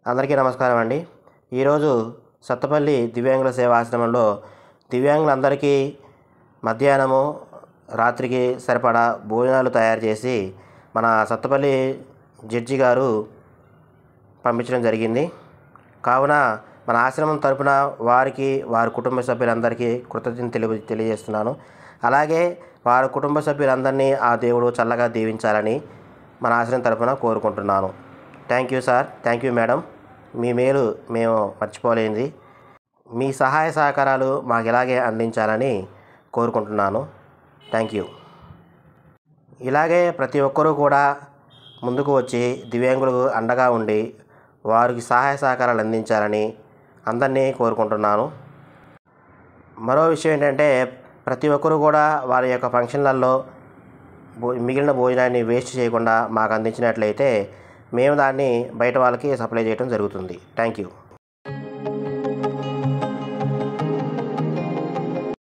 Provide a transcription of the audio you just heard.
అందరికీ నమస్కారం అండి. ఈరోజు సత్తపల్లి దివ్యాంగుల సేవా ఆశ్రమంలో దివ్యాంగులందరికీ మధ్యాహ్నము రాత్రికి సరిపడా భోజనాలు తయారు చేసి మన సత్తపల్లి జడ్జి గారు పంపించడం జరిగింది. కావున మన ఆశ్రమం తరపున వారికి వారి కుటుంబ సభ్యులందరికీ కృతజ్ఞతలు తెలియజేస్తున్నాను. అలాగే వారి కుటుంబ సభ్యులందరినీ ఆ దేవుడు చల్లగా దీవించాలని మన ఆశ్రమం తరపున కోరుకుంటున్నాను. Thank you sir, thank you madam. మీ మేలు మేము మర్చిపోలేనిది. మీ సహాయ సహకారాలు మాకు ఇలాగే అందించాలని కోరుకుంటున్నాను. Thank you. ఇలాగే ప్రతి ఒక్కరూ కూడా ముందుకు వచ్చి దివ్యాంగులకు అండగా ఉండి వారికి సహాయ సహకారాలు అందించాలని అందరినీ కోరుకుంటున్నాను. మరో విషయం ఏంటంటే, ప్రతి ఒక్కరూ కూడా వారి యొక్క ఫంక్షన్లలో మిగిలిన భోజనాన్ని వేస్ట్ చేయకుండా మాకు అందించినట్లయితే మేము దాన్ని బయట వాళ్ళకి సప్లై చేయడం జరుగుతుంది. Thank you.